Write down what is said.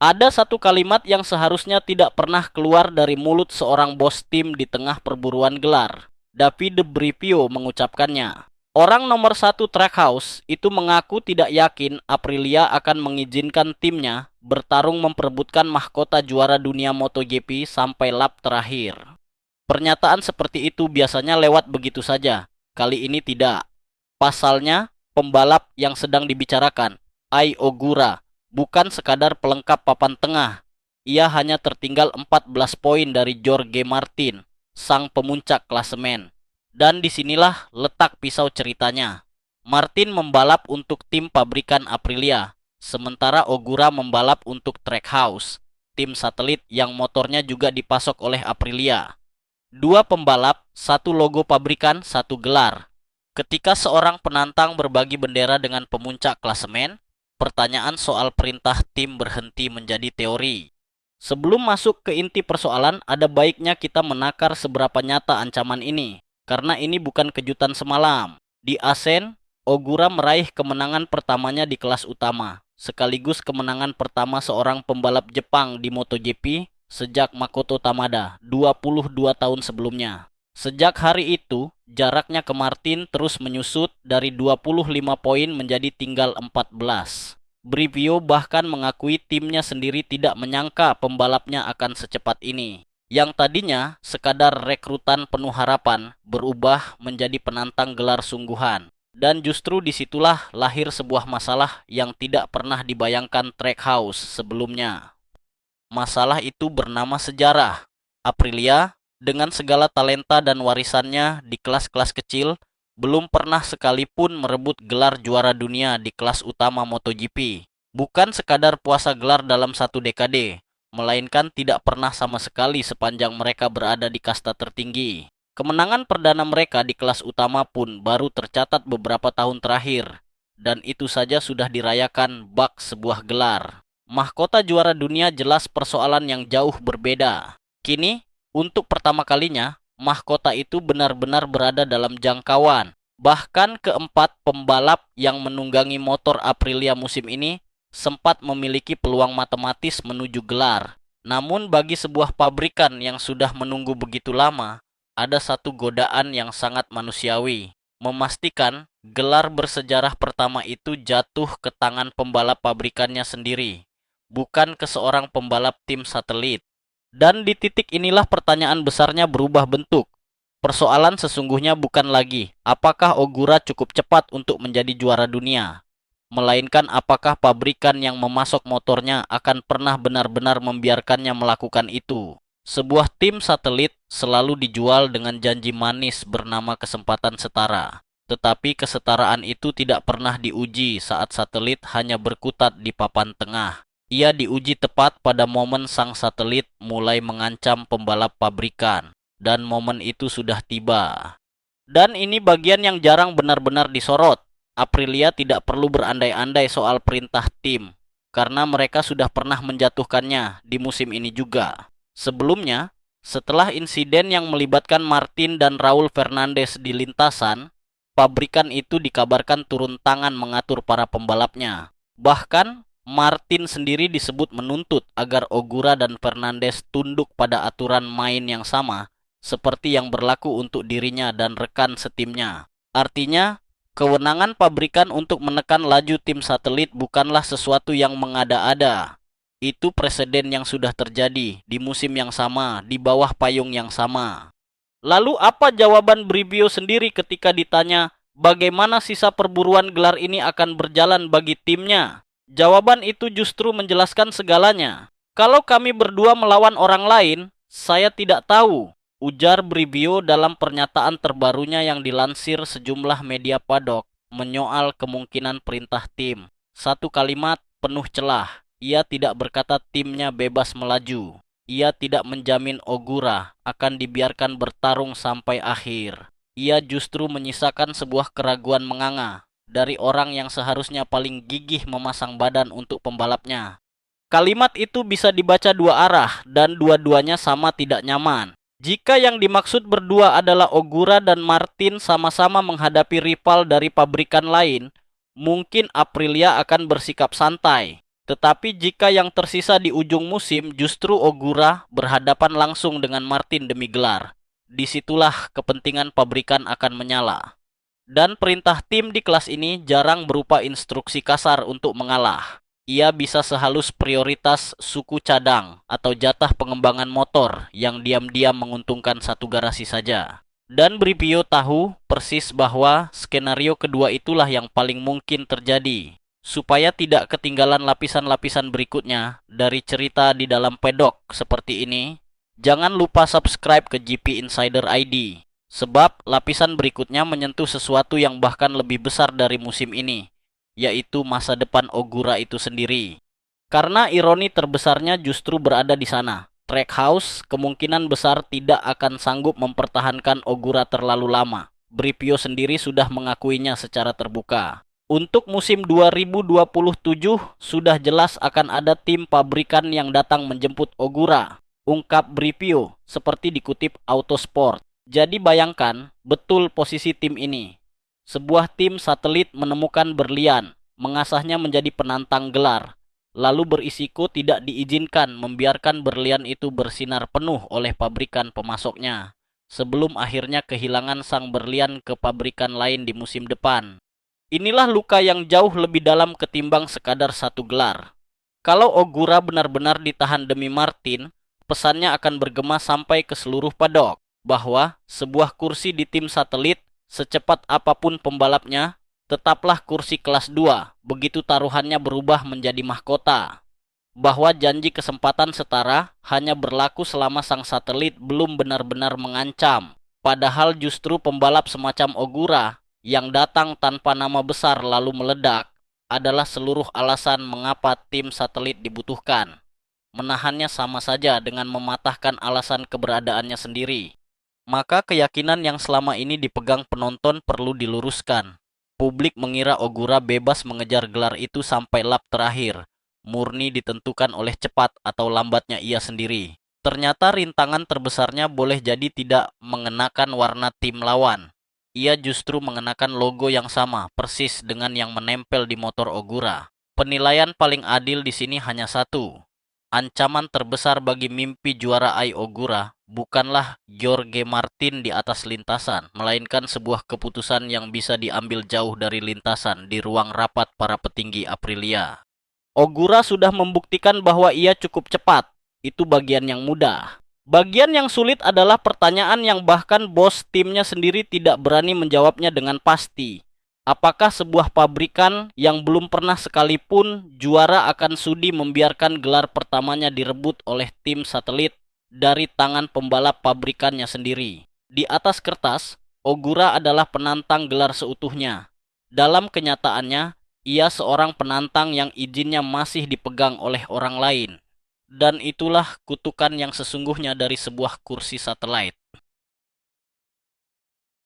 Ada satu kalimat yang seharusnya tidak pernah keluar dari mulut seorang bos tim di tengah perburuan gelar. Davide Brivio mengucapkannya. Orang nomor satu Trackhouse itu mengaku tidak yakin Aprilia akan mengizinkan timnya bertarung memperebutkan mahkota juara dunia MotoGP sampai lap terakhir. Pernyataan seperti itu biasanya lewat begitu saja. Kali ini tidak. Pasalnya, pembalap yang sedang dibicarakan, Ai Ogura, bukan sekadar pelengkap papan tengah. Ia hanya tertinggal 14 poin dari Jorge Martin, sang pemuncak klasemen. Dan disinilah letak pisau ceritanya. Martin membalap untuk tim pabrikan Aprilia, sementara Ogura membalap untuk Trackhouse, tim satelit yang motornya juga dipasok oleh Aprilia. Dua pembalap, satu logo pabrikan, satu gelar. Ketika seorang penantang berbagi bendera dengan pemuncak klasemen, pertanyaan soal perintah tim berhenti menjadi teori. Sebelum masuk ke inti persoalan, ada baiknya kita menakar seberapa nyata ancaman ini. Karena ini bukan kejutan semalam. Di Asen, Ogura meraih kemenangan pertamanya di kelas utama, sekaligus kemenangan pertama seorang pembalap Jepang di MotoGP sejak Makoto Tamada 22 tahun sebelumnya. Sejak hari itu, jaraknya ke Martin terus menyusut dari 25 poin menjadi tinggal 14. Brivio bahkan mengakui timnya sendiri tidak menyangka pembalapnya akan secepat ini. Yang tadinya sekadar rekrutan penuh harapan berubah menjadi penantang gelar sungguhan. Dan justru disitulah lahir sebuah masalah yang tidak pernah dibayangkan Trackhouse sebelumnya. Masalah itu bernama sejarah. Aprilia, dengan segala talenta dan warisannya di kelas-kelas kecil, belum pernah sekalipun merebut gelar juara dunia di kelas utama MotoGP. Bukan sekadar puasa gelar dalam satu dekade, melainkan tidak pernah sama sekali sepanjang mereka berada di kasta tertinggi. Kemenangan perdana mereka di kelas utama pun baru tercatat beberapa tahun terakhir, dan itu saja sudah dirayakan bak sebuah gelar. Mahkota juara dunia jelas persoalan yang jauh berbeda. Kini, untuk pertama kalinya, mahkota itu benar-benar berada dalam jangkauan. Bahkan keempat pembalap yang menunggangi motor Aprilia musim ini sempat memiliki peluang matematis menuju gelar. Namun bagi sebuah pabrikan yang sudah menunggu begitu lama, ada satu godaan yang sangat manusiawi. Memastikan gelar bersejarah pertama itu jatuh ke tangan pembalap pabrikannya sendiri, bukan ke seorang pembalap tim satelit. Dan di titik inilah pertanyaan besarnya berubah bentuk. Persoalan sesungguhnya bukan lagi apakah Ogura cukup cepat untuk menjadi juara dunia, melainkan apakah pabrikan yang memasok motornya akan pernah benar-benar membiarkannya melakukan itu. Sebuah tim satelit selalu dijual dengan janji manis bernama kesempatan setara. Tetapi kesetaraan itu tidak pernah diuji saat satelit hanya berkutat di papan tengah. Ia diuji tepat pada momen sang satelit mulai mengancam pembalap pabrikan. Dan momen itu sudah tiba. Dan ini bagian yang jarang benar-benar disorot. Aprilia tidak perlu berandai-andai soal perintah tim, karena mereka sudah pernah menjatuhkannya di musim ini juga. Sebelumnya, setelah insiden yang melibatkan Martin dan Raul Fernandez di lintasan, pabrikan itu dikabarkan turun tangan mengatur para pembalapnya. Bahkan, Martin sendiri disebut menuntut agar Ogura dan Fernandez tunduk pada aturan main yang sama, seperti yang berlaku untuk dirinya dan rekan setimnya. Artinya, kewenangan pabrikan untuk menekan laju tim satelit bukanlah sesuatu yang mengada-ada. Itu preseden yang sudah terjadi di musim yang sama, di bawah payung yang sama. Lalu apa jawaban Brivio sendiri ketika ditanya bagaimana sisa perburuan gelar ini akan berjalan bagi timnya? Jawaban itu justru menjelaskan segalanya. Kalau kami berdua melawan orang lain, saya tidak tahu, ujar Brivio dalam pernyataan terbarunya yang dilansir sejumlah media padok menyoal kemungkinan perintah tim. Satu kalimat penuh celah. Ia tidak berkata timnya bebas melaju. Ia tidak menjamin Ogura akan dibiarkan bertarung sampai akhir. Ia justru menyisakan sebuah keraguan menganga dari orang yang seharusnya paling gigih memasang badan untuk pembalapnya. Kalimat itu bisa dibaca dua arah dan dua-duanya sama tidak nyaman. Jika yang dimaksud berdua adalah Ogura dan Martin sama-sama menghadapi rival dari pabrikan lain, mungkin Aprilia akan bersikap santai. Tetapi jika yang tersisa di ujung musim justru Ogura berhadapan langsung dengan Martin demi gelar, disitulah kepentingan pabrikan akan menyala. Dan perintah tim di kelas ini jarang berupa instruksi kasar untuk mengalah. Ia bisa sehalus prioritas suku cadang atau jatah pengembangan motor yang diam-diam menguntungkan satu garasi saja. Dan Bripio tahu persis bahwa skenario kedua itulah yang paling mungkin terjadi. Supaya tidak ketinggalan lapisan-lapisan berikutnya dari cerita di dalam pedok seperti ini, jangan lupa subscribe ke GP Insider ID. Sebab lapisan berikutnya menyentuh sesuatu yang bahkan lebih besar dari musim ini, yaitu masa depan Ogura itu sendiri. Karena ironi terbesarnya justru berada di sana. Trackhouse kemungkinan besar tidak akan sanggup mempertahankan Ogura terlalu lama. Bripio sendiri sudah mengakuinya secara terbuka. Untuk musim 2027 sudah jelas akan ada tim pabrikan yang datang menjemput Ogura, ungkap Bripio seperti dikutip Autosport. Jadi bayangkan betul posisi tim ini. Sebuah tim satelit menemukan berlian, mengasahnya menjadi penantang gelar, lalu berisiko tidak diizinkan membiarkan berlian itu bersinar penuh oleh pabrikan pemasoknya, sebelum akhirnya kehilangan sang berlian ke pabrikan lain di musim depan. Inilah luka yang jauh lebih dalam ketimbang sekadar satu gelar. Kalau Ogura benar-benar ditahan demi Martin, pesannya akan bergema sampai ke seluruh paddock, bahwa sebuah kursi di tim satelit, secepat apapun pembalapnya, tetaplah kursi kelas 2, begitu taruhannya berubah menjadi mahkota. Bahwa janji kesempatan setara hanya berlaku selama sang satelit belum benar-benar mengancam. Padahal justru pembalap semacam Ogura yang datang tanpa nama besar lalu meledak adalah seluruh alasan mengapa tim satelit dibutuhkan. Menahannya sama saja dengan mematahkan alasan keberadaannya sendiri. Maka keyakinan yang selama ini dipegang penonton perlu diluruskan. Publik mengira Ogura bebas mengejar gelar itu sampai lap terakhir, murni ditentukan oleh cepat atau lambatnya ia sendiri. Ternyata rintangan terbesarnya boleh jadi tidak mengenakan warna tim lawan. Ia justru mengenakan logo yang sama, persis dengan yang menempel di motor Ogura. Penilaian paling adil di sini hanya satu. Ancaman terbesar bagi mimpi juara Ai Ogura bukanlah Jorge Martin di atas lintasan, melainkan sebuah keputusan yang bisa diambil jauh dari lintasan di ruang rapat para petinggi Aprilia. Ogura sudah membuktikan bahwa ia cukup cepat, itu bagian yang mudah. Bagian yang sulit adalah pertanyaan yang bahkan bos timnya sendiri tidak berani menjawabnya dengan pasti. Apakah sebuah pabrikan yang belum pernah sekalipun juara akan sudi membiarkan gelar pertamanya direbut oleh tim satelit dari tangan pembalap pabrikannya sendiri? Di atas kertas, Ogura adalah penantang gelar seutuhnya. Dalam kenyataannya, ia seorang penantang yang izinnya masih dipegang oleh orang lain. Dan itulah kutukan yang sesungguhnya dari sebuah kursi satelit.